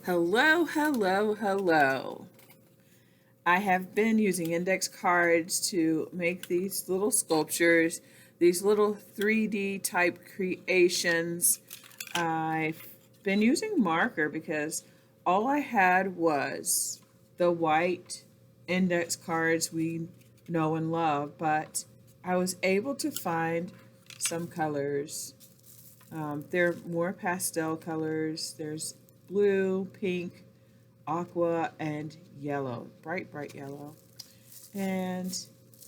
Hello, hello, hello. I have been using index cards to make these little sculptures, these little 3D type creations. I've been using marker because all I had was the white index cards we know and love, but I was able to find some colors. They're more pastel colors. There's blue, pink, aqua, and yellow, bright, bright yellow. And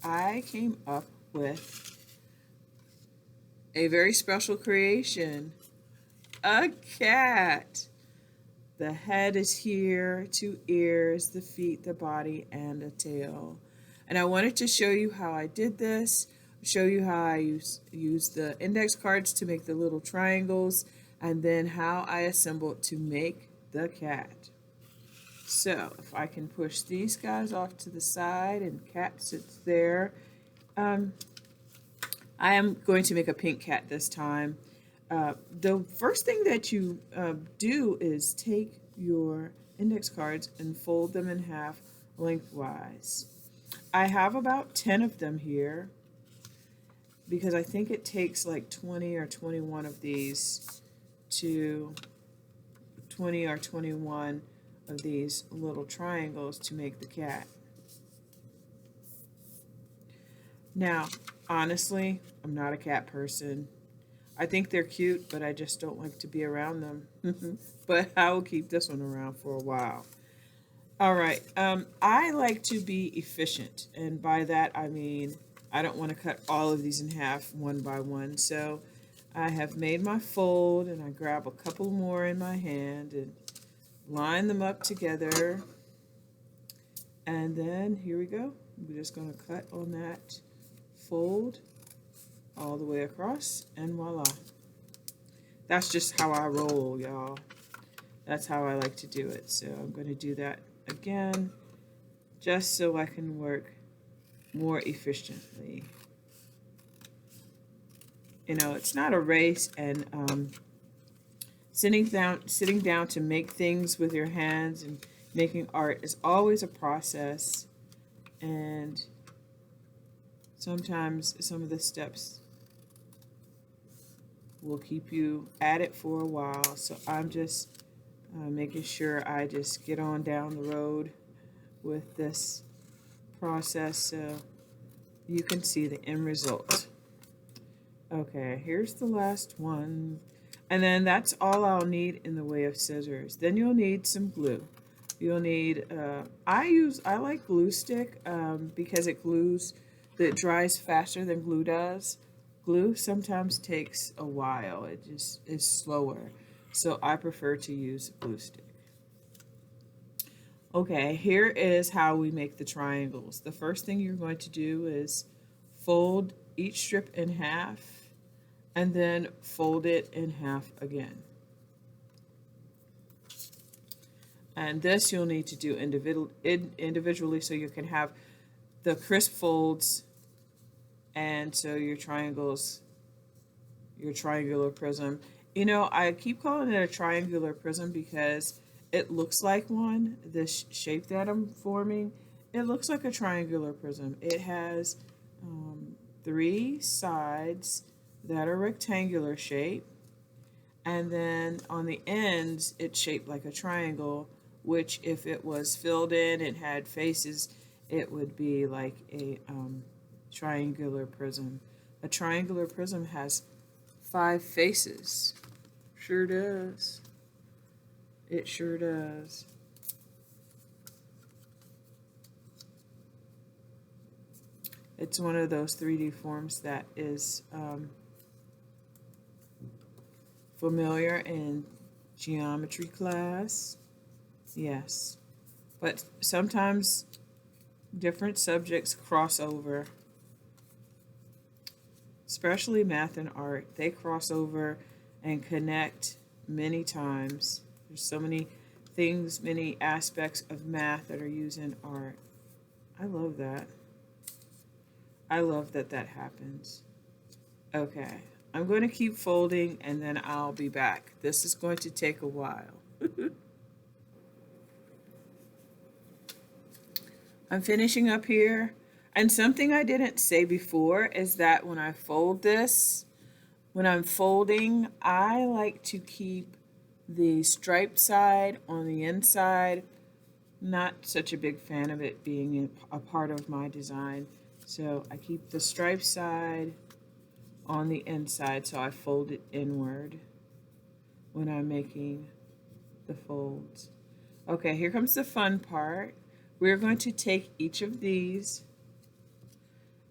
I came up with a very special creation, a cat. The head is here, two ears, the feet, the body, and a tail. And I wanted to show you how I did this, show you how I use the index cards to make the little triangles, and then how I assembled to make the cat. So if I can push these guys off to the side and cat sits there. Um, I am going to make a pink cat this time. The first thing that you do is take your index cards and fold them in half lengthwise. I have about 10 of them here because I think it takes like 20 or 21 of these to 20 or 21 of these little triangles to make the cat. Now, honestly, I'm not a cat person. I think they're cute, but I just don't like to be around them. But I will keep this one around for a while. All right. I like to be efficient, and by that I mean I don't want to cut all of these in half one by one. So I have made my fold, and I grab a couple more in my hand and line them up together. And then here we go. We're just going to cut on that fold all the way across, and voila. That's just how I roll, y'all. That's how I like to do it. So I'm going to do that again just so I can work more efficiently. You know, it's not a race, and sitting down to make things with your hands and making art is always a process, and sometimes some of the steps will keep you at it for a while. So I'm just making sure I just get on down the road with this process so you can see the end result. Okay, here's the last one. And then that's all I'll need in the way of scissors. Then you'll need some glue. You'll need, I like glue stick because it dries faster than glue does. Glue sometimes takes a while. It just is slower. So I prefer to use glue stick. Okay, here is how we make the triangles. The first thing you're going to do is fold each strip in half and then fold it in half again. And this you'll need to do individually so you can have the crisp folds, and so your triangles, your triangular prism. You know, I keep calling it a triangular prism because it looks like one. This shape that I'm forming, it looks like a triangular prism. It has three sides that are rectangular shape, and then on the ends it's shaped like a triangle, which if it was filled in and had faces, it would be like a triangular prism. A triangular prism has 5 faces. Sure does. It sure does. It's one of those 3D forms that is familiar in geometry class. Yes. But sometimes different subjects cross over, especially math and art. They cross over and connect many times. There's so many things, many aspects of math that are used in art. I love that. I love that that happens. Okay, I'm going to keep folding and then I'll be back. This is going to take a while. I'm finishing up here. And something I didn't say before is that when I fold this, when I'm folding, I like to keep the striped side on the inside. Not such a big fan of it being a part of my design. So I keep the striped side on the inside, so I fold it inward when I'm making the folds. Okay, here comes the fun part. We're going to take each of these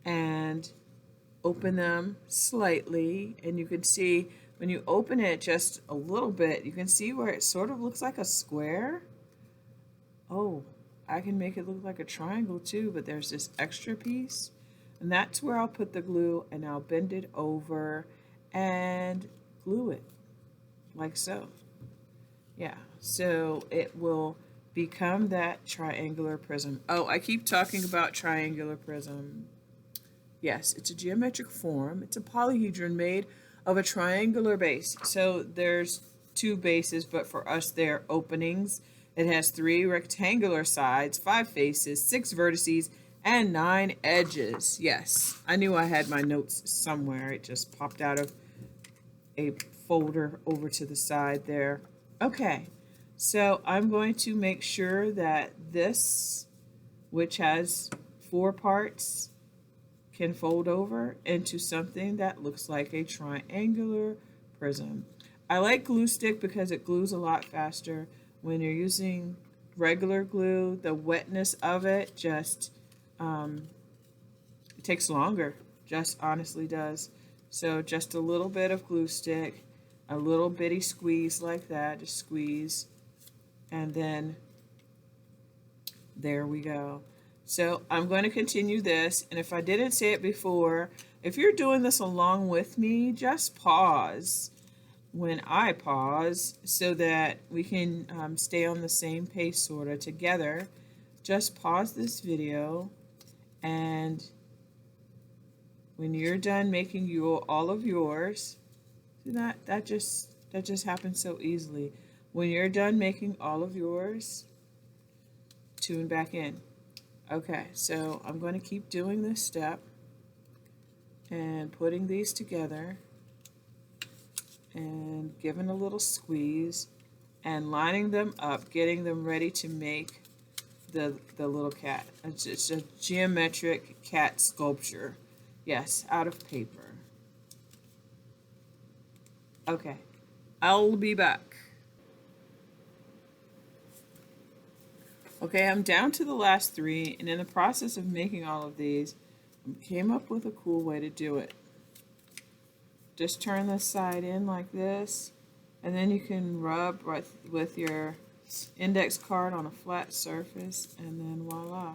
and open them slightly, and you can see when you open it just a little bit, you can see where it sort of looks like a square. Oh, I can make it look like a triangle too, but there's this extra piece, and that's where I'll put the glue, and I'll bend it over and glue it like so. Yeah, so it will become that triangular prism. Oh, I keep talking about triangular prism. Yes, it's a geometric form. It's a polyhedron made of a triangular base. So there's two bases, but for us they're openings. It has 3 rectangular sides, 5 faces, 6 vertices, and 9 edges. Yes, I knew I had my notes somewhere. It just popped out of a folder over to the side there. Okay, so I'm going to make sure that this, which has 4 parts, can fold over into something that looks like a triangular prism. I like glue stick because it glues a lot faster. When you're using regular glue, the wetness of it just it takes longer, just honestly does. So just a little bit of glue stick, a little bitty squeeze like that, just squeeze, and then there we go. So I'm going to continue this, and if I didn't say it before, if you're doing this along with me, just pause when I pause so that we can stay on the same pace sort of together. Just pause this video, and when you're done making all of yours, that just happens so easily. When you're done making all of yours, tune back in. Okay, so I'm going to keep doing this step and putting these together and giving a little squeeze and lining them up, getting them ready to make the little cat. It's a geometric cat sculpture. Yes, out of paper. Okay, I'll be back. Okay, I'm down to the last 3, and in the process of making all of these, I came up with a cool way to do it. Just turn this side in like this, and then you can rub right with your index card on a flat surface, and then voila.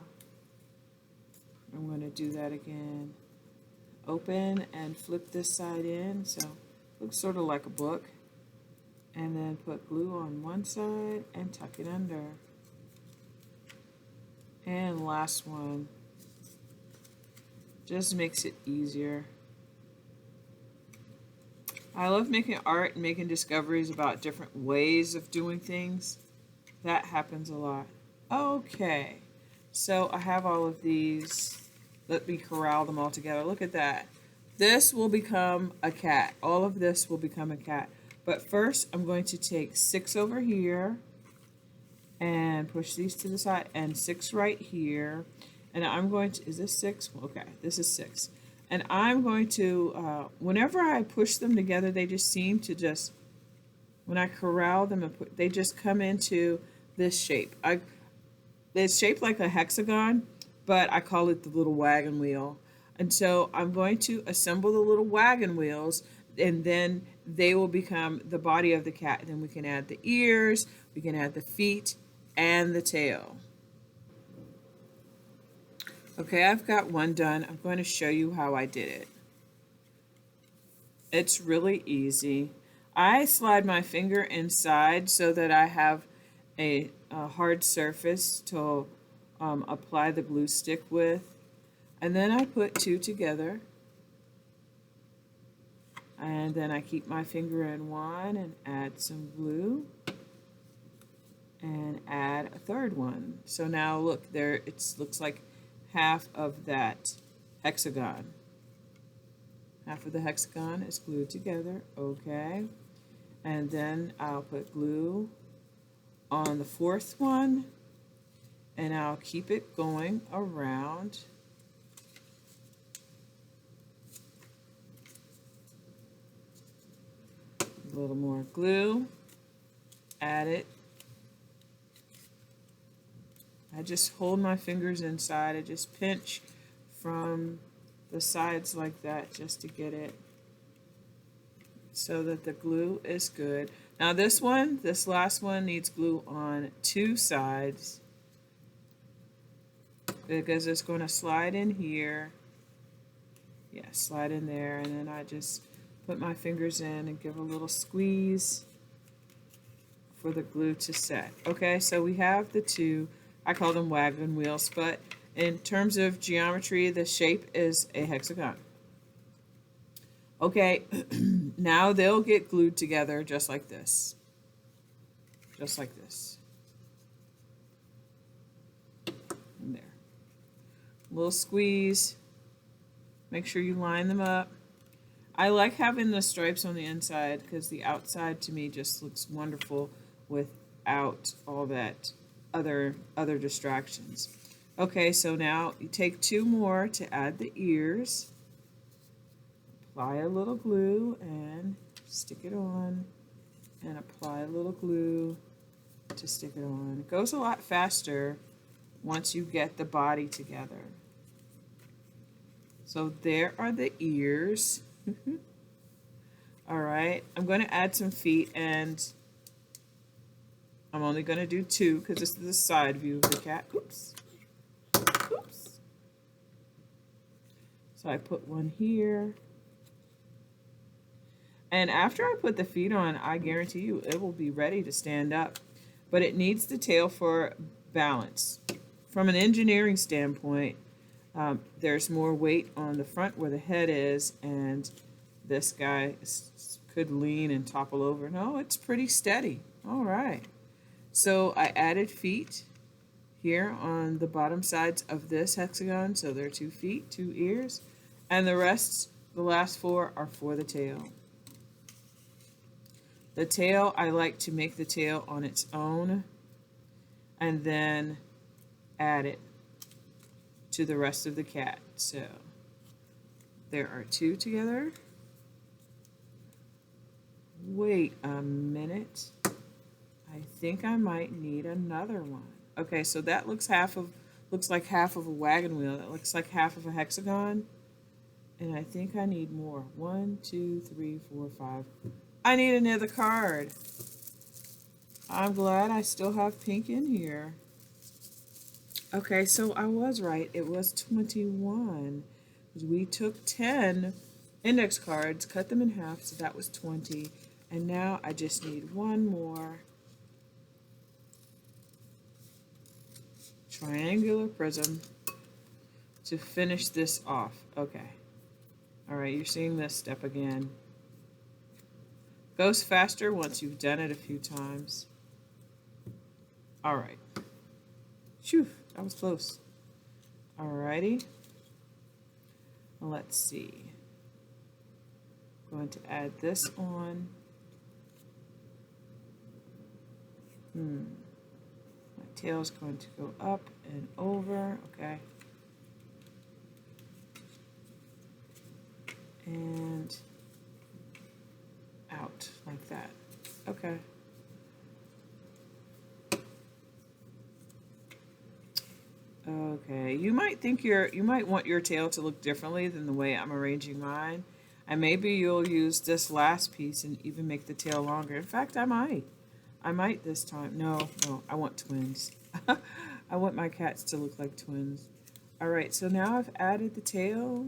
I'm going to do that again. Open and flip this side in, so it looks sort of like a book, and then put glue on one side and tuck it under. And last one, just makes it easier. I love making art and making discoveries about different ways of doing things. That happens a lot. Okay, so I have all of these. Let me corral them all together. Look at that. This will become a cat. All of this will become a cat. But first, I'm going to take 6 over here and push these to the side, and 6 right here. And I'm going to, is this 6? Okay, this is 6. And I'm going to, whenever I push them together, they just seem to just, when I corral them, and they just come into this shape. It's shaped like a hexagon, but I call it the little wagon wheel. And so I'm going to assemble the little wagon wheels, and then they will become the body of the cat. And then we can add the ears, we can add the feet, and the tail. Okay, I've got one done. I'm going to show you how I did it. It's really easy. I slide my finger inside so that I have a hard surface to apply the glue stick with. And then I put 2 together. And then I keep my finger in one and add some glue. And add a third one. So now look, there it looks like half of that hexagon. Half of the hexagon is glued together, okay. And then I'll put glue on the fourth one, and I'll keep it going around. A little more glue, add it. I just hold my fingers inside. I just pinch from the sides like that just to get it so that the glue is good. Now this last one needs glue on two sides because it's going to slide in here. Yeah, slide in there, and then I just put my fingers in and give a little squeeze for the glue to set. Okay, so we have the two. I call them wagon wheels, but in terms of geometry, the shape is a hexagon. Okay, now they'll get glued together just like this. Just like this. And there. A little squeeze. Make sure you line them up. I like having the stripes on the inside because the outside to me just looks wonderful without all that other distractions. Okay, so now you take two more to add the ears. Apply a little glue and stick it on, and apply a little glue to stick it on. It goes a lot faster once you get the body together. So there are the ears. All right, I'm going to add some feet, and I'm only going to do two because this is the side view of the cat. Oops. Oops. So I put one here. And after I put the feet on, I guarantee you it will be ready to stand up. But it needs the tail for balance. From an engineering standpoint, there's more weight on the front where the head is, and this guy could lean and topple over. No, it's pretty steady. All right. So I added feet here on the bottom sides of this hexagon. So there are 2 feet, 2 ears, and the rest, the last 4, are for the tail. The tail, I like to make the tail on its own and then add it to the rest of the cat. So there are 2 together. Wait a minute. I think I might need another one. Okay, so that looks like half of a wagon wheel. That looks like half of a hexagon. And I think I need more. 1, 2, 3, 4, 5. I need another card. I'm glad I still have pink in here. Okay, so I was right. It was 21. We took 10 index cards, cut them in half, so that was 20. And now I just need one more triangular prism to finish this off. Okay. All right, you're seeing this step again. Goes faster once you've done it a few times. All right. Phew, that was close. All righty. Let's see. I'm going to add this on. My tail is going to go up and over. Okay. And out like that. Okay. Okay, you might think you might want your tail to look differently than the way I'm arranging mine. And maybe you'll use this last piece and even make the tail longer. In fact, I might. I might this time. No, I want twins. I want my cats to look like twins. All right, so now I've added the tail.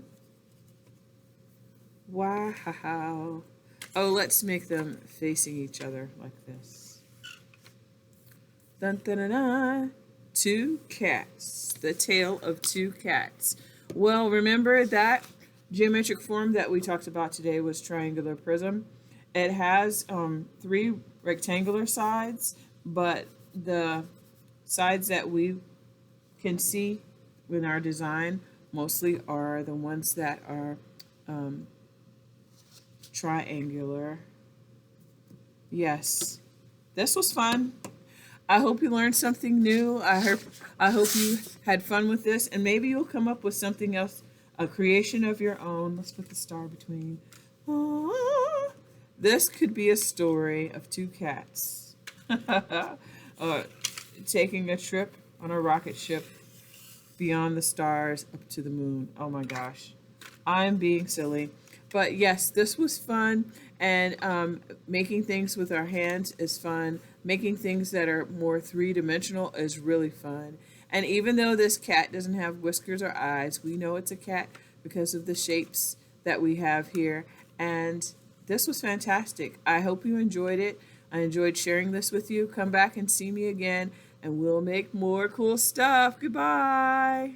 Wow. Oh, let's make them facing each other like this. Dun dun dun dun. 2 cats. The tail of 2 cats. Well, remember that geometric form that we talked about today was triangular prism. It has 3 rectangular sides, but the sides that we can see in our design mostly are the ones that are um, triangular. Yes, this was fun. I hope you learned something new. I hope you had fun with this, and maybe you'll come up with something else, a creation of your own. Let's put the star between. Ah, this could be a story of two cats uh, taking a trip on a rocket ship beyond the stars up to the moon. Oh my gosh. I'm being silly. But yes, this was fun. And making things with our hands is fun. Making things that are more three dimensional is really fun. And even though this cat doesn't have whiskers or eyes, we know it's a cat because of the shapes that we have here. And this was fantastic. I hope you enjoyed it. I enjoyed sharing this with you. Come back and see me again, and we'll make more cool stuff. Goodbye.